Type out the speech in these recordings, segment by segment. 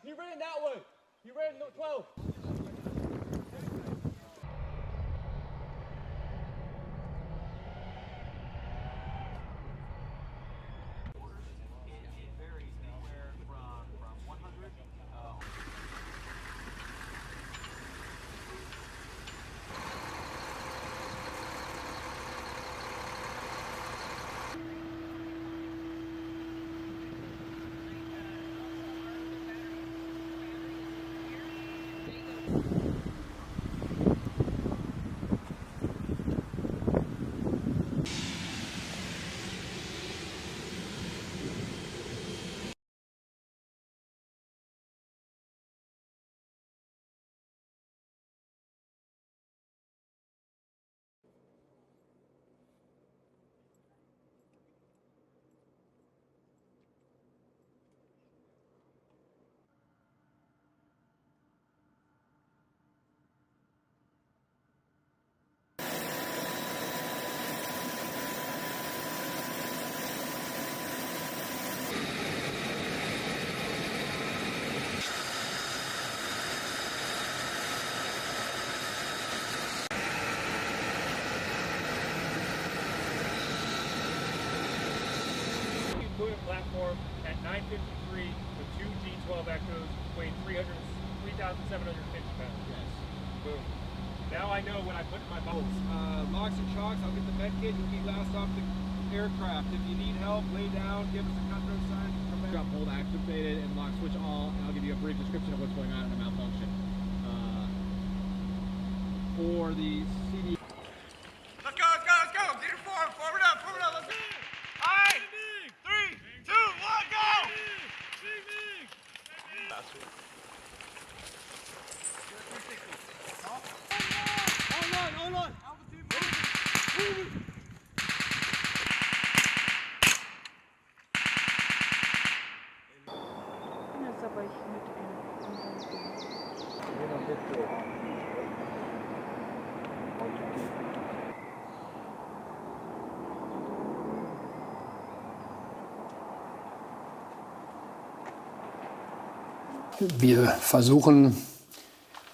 You ran that way. You ran 12. Platform at 9:53 with two D-12 Echoes weighing 3,750 pounds. Yes. Boom. Now I know when I put my bubbles. Locks and chocks, I'll get the med kit. You'll be last off the aircraft. If you need help, lay down, give us a control sign. Drop hold activated and lock switch all, and I'll give you a brief description of what's going on in the malfunction. For the CD. Let's go, let's go, let's go. Get it forward, forward up, let's go. All right. 3, 2, 1, go! Hold on. Wir versuchen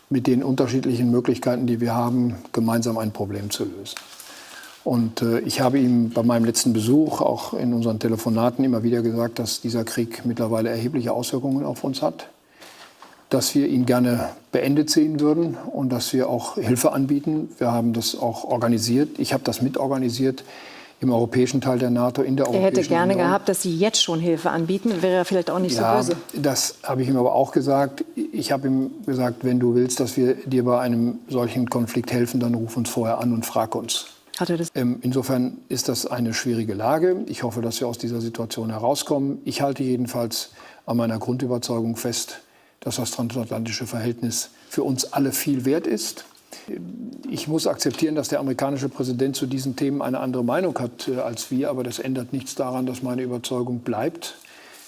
mit den unterschiedlichen Möglichkeiten, die wir haben, gemeinsam ein Problem zu lösen. Und ich habe ihm bei meinem letzten Besuch, auch in unseren Telefonaten, immer wieder gesagt, dass dieser Krieg mittlerweile erhebliche Auswirkungen auf uns hat, dass wir ihn gerne beendet sehen würden und dass wir auch Hilfe anbieten. Wir haben das auch organisiert. Ich habe das mitorganisiert im europäischen Teil der NATO, in der Europäischen Union. Er hätte gerne gehabt, dass Sie jetzt schon Hilfe anbieten. Wäre er vielleicht auch nicht so böse. Das habe ich ihm aber auch gesagt. Ich habe ihm gesagt, wenn du willst, dass wir dir bei einem solchen Konflikt helfen, dann ruf uns vorher an und frag uns. Hat er das? Insofern ist das eine schwierige Lage. Ich hoffe, dass wir aus dieser Situation herauskommen. Ich halte jedenfalls an meiner Grundüberzeugung fest, dass das transatlantische Verhältnis für uns alle viel wert ist. Ich muss akzeptieren, dass der amerikanische Präsident zu diesen Themen eine andere Meinung hat als wir. Aber das ändert nichts daran, dass meine Überzeugung bleibt,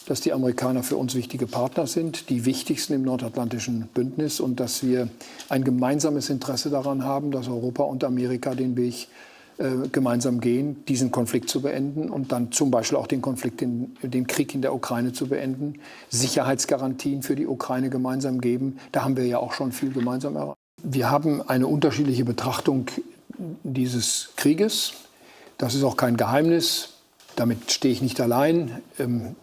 dass die Amerikaner für uns wichtige Partner sind, die wichtigsten im nordatlantischen Bündnis, und dass wir ein gemeinsames Interesse daran haben, dass Europa und Amerika den Weg gemeinsam gehen, diesen Konflikt zu beenden und dann zum Beispiel auch den Krieg in der Ukraine zu beenden, Sicherheitsgarantien für die Ukraine gemeinsam geben. Da haben wir ja auch schon viel gemeinsam erreicht. Wir haben eine unterschiedliche Betrachtung dieses Krieges. Das ist auch kein Geheimnis. Damit stehe ich nicht allein.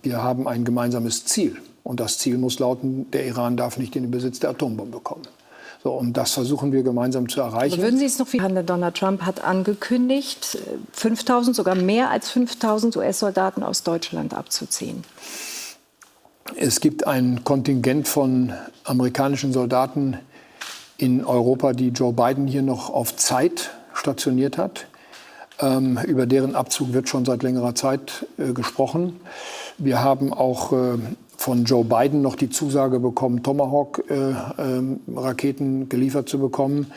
Wir haben ein gemeinsames Ziel. Und das Ziel muss lauten, der Iran darf nicht in den Besitz der Atombombe kommen. So, und das versuchen wir gemeinsam zu erreichen. Aber würden Sie es noch, wie Donald Trump hat angekündigt, 5.000, sogar mehr als 5.000 US-Soldaten aus Deutschland abzuziehen? Es gibt ein Kontingent von amerikanischen Soldaten in Europa, die Joe Biden hier noch auf Zeit stationiert hat. Über deren Abzug wird schon seit längerer Zeit gesprochen. Wir haben auch von Joe Biden noch die Zusage bekommen, Tomahawk-Raketen geliefert zu bekommen.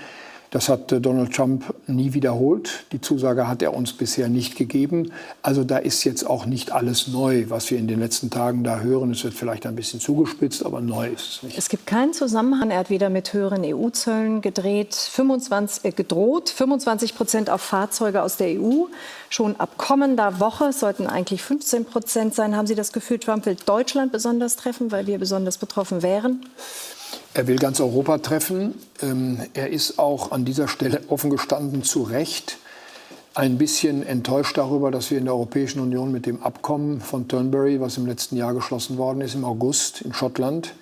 Das hat Donald Trump nie wiederholt. Die Zusage hat er uns bisher nicht gegeben. Also da ist jetzt auch nicht alles neu, was wir in den letzten Tagen da hören. Es wird vielleicht ein bisschen zugespitzt, aber neu ist es nicht. Es gibt keinen Zusammenhang. Er hat wieder mit höheren EU-Zöllen gedroht. 25% auf Fahrzeuge aus der EU. Schon ab kommender Woche sollten eigentlich 15% sein. Haben Sie das Gefühl, Trump will Deutschland besonders treffen, weil wir besonders betroffen wären? Er will ganz Europa treffen. Er ist auch an dieser Stelle offen gestanden zu Recht ein bisschen enttäuscht darüber, dass wir in der Europäischen Union mit dem Abkommen von Turnberry, was im letzten Jahr geschlossen worden ist, im August in Schottland,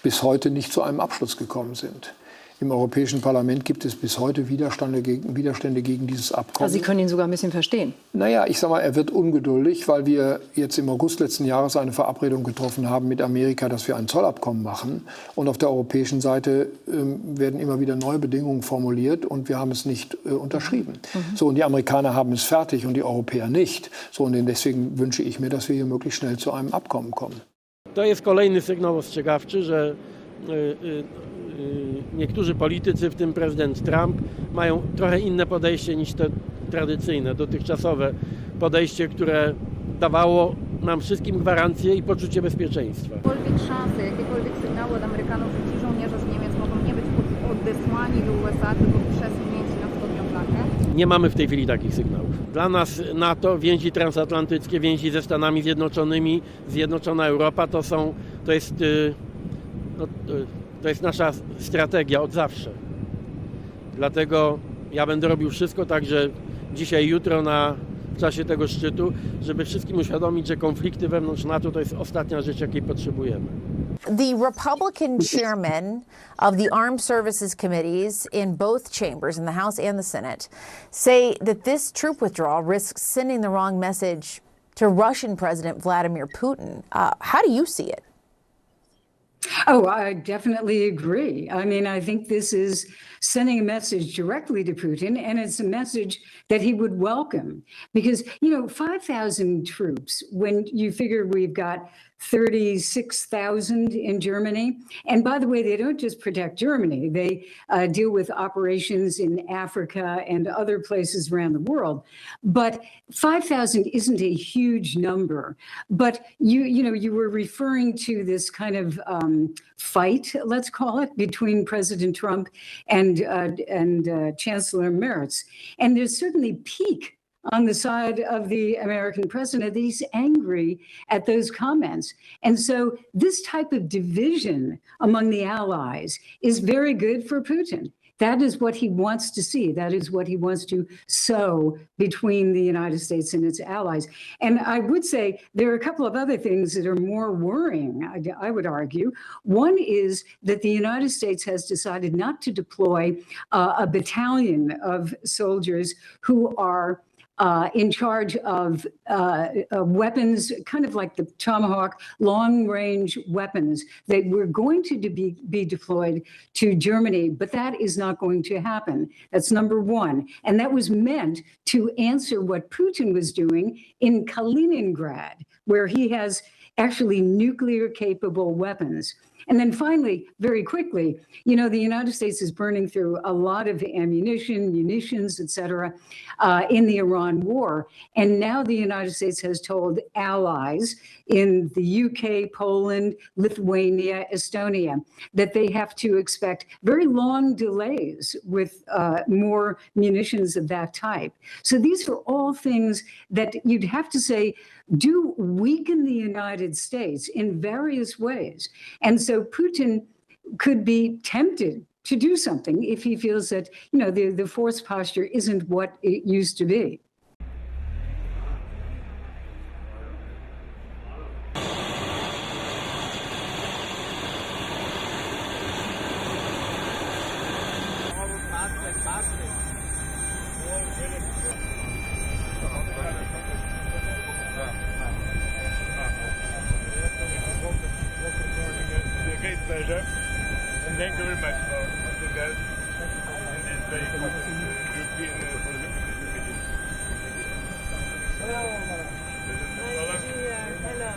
bis heute nicht zu einem Abschluss gekommen sind. Im Europäischen Parlament gibt es bis heute Widerstände gegen dieses Abkommen. Also Sie können ihn sogar ein bisschen verstehen. Naja, ich sage mal, er wird ungeduldig, weil wir jetzt im August letzten Jahres eine Verabredung getroffen haben mit Amerika, dass wir ein Zollabkommen machen. Und auf der europäischen Seite werden immer wieder neue Bedingungen formuliert und wir haben es nicht unterschrieben. So, und die Amerikaner haben es fertig und die Europäer nicht. So, und deswegen wünsche ich mir, dass wir hier möglichst schnell zu einem Abkommen kommen. To jest kolejny sygnał ostrzegawczy, że niektórzy politycy, w tym prezydent Trump, mają trochę inne podejście niż to tradycyjne, dotychczasowe podejście, które dawało nam wszystkim gwarancję i poczucie bezpieczeństwa. Jakiekolwiek szanse, jakiekolwiek sygnały od Amerykanów, że ci żołnierze z Niemiec mogą nie być odesłani do USA, tylko przesunięci na wschodnią flankę? Nie mamy w tej chwili takich sygnałów. Dla nas NATO, więzi transatlantyckie, więzi ze Stanami Zjednoczonymi, zjednoczona Europa to jest nasza strategia od zawsze. Dlatego ja będę robił wszystko, także dzisiaj, jutro w czasie tego szczytu, żeby wszystkim uświadomić, że konflikty wewnątrz NATO to jest ostatnia rzecz, jakiej potrzebujemy. The Republican chairmen of the Armed Services Committees in both chambers, in the House and the Senate, say that this troop withdrawal risks sending the wrong message to Russian President Vladimir Putin. How do you see it? Oh, I definitely agree. I mean, I think this is sending a message directly to Putin, and it's a message that he would welcome. Because, 5,000 troops, when you figure we've got 36,000 in Germany. And by the way, they don't just protect Germany. They deal with operations in Africa and other places around the world. But 5,000 isn't a huge number. But you were referring to this kind of fight, let's call it, between President Trump and Chancellor Merz. And there's certainly pique on the side of the American president that he's angry at those comments. And so this type of division among the allies is very good for Putin. That is what he wants to see. That is what he wants to sow between the United States and its allies. And I would say there are a couple of other things that are more worrying, I would argue. One is that the United States has decided not to deploy a battalion of soldiers who are in charge of weapons, kind of like the Tomahawk, long-range weapons that were going to be deployed to Germany, but that is not going to happen. That's number one. And that was meant to answer what Putin was doing in Kaliningrad, where he has actually nuclear-capable weapons. And then finally, very quickly, the United States is burning through a lot of ammunition, munitions, et cetera, in the Iran war. And now the United States has told allies in the UK, Poland, Lithuania, Estonia, that they have to expect very long delays with more munitions of that type. So these are all things that you'd have to say do weaken the United States in various ways. And so Putin could be tempted to do something if he feels that, the force posture isn't what it used to be. Pleasure. And thank you very much for the guys. And it's very European Hello. Nice to see you. Hello.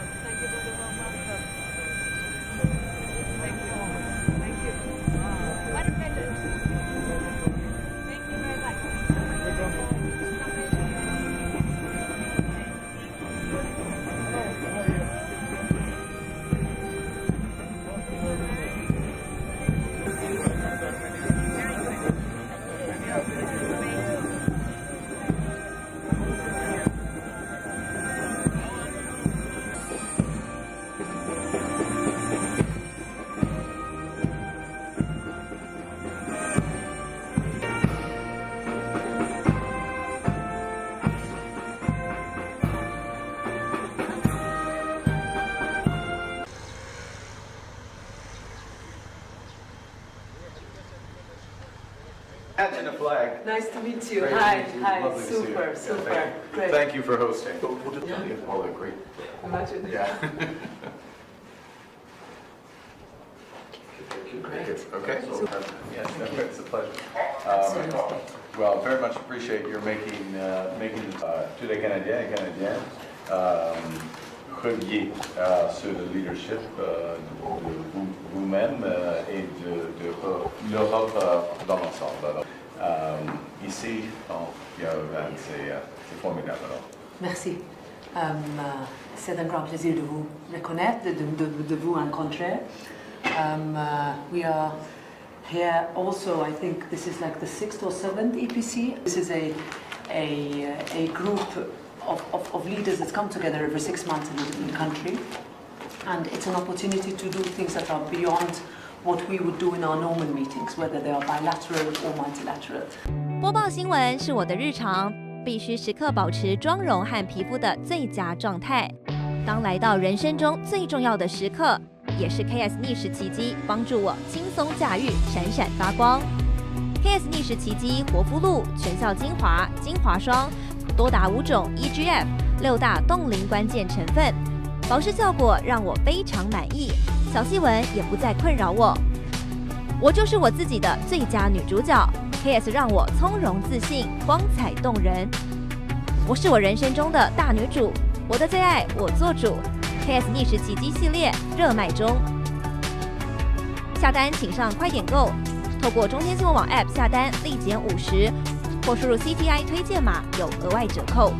flag. Nice to meet you. Great to Hi, meet you. hi. Lovely to see you. Super, Yeah, super. Great. Thank you for hosting. We'll just tell you. Oh, they're great. Imagine. Yeah. Okay. Yes, no, it's a pleasure. Well, very much appreciate your making tous les Canadiens et Canadiennes reliés sur le leadership de vous-même et de l'Europe dans l'ensemble. Ici, c'est formidable. Merci. C'est un grand plaisir de vous reconnaître, de vous rencontrer. We are here also, I think this is like the 6th or 7th EPC. This is a group of leaders that come together every 6 months in the country. And it's an opportunity to do things that are beyond what we would do in our normal meetings, whether they are bilateral or multilateral. 播报新闻是我的日常，必须时刻保持妆容和皮肤的最佳状态。当来到人生中最重要的时刻，也是 KS 逆时奇迹帮助我轻松驾驭，闪闪发光。KS 逆时奇迹活肤露全效精华、精华霜，多达5种 EGF 6大冻龄关键成分，保湿效果让我非常满意，小细纹也不再困扰我。我就是我自己的最佳女主角 ，KS 让我从容自信，光彩动人。我是我人生中的大女主，我的最爱我做主。KS 逆时奇迹系列热卖中，下单请上快点购，透过中天新闻网 App 下单立减50，或输入 CTI 推荐码有额外折扣。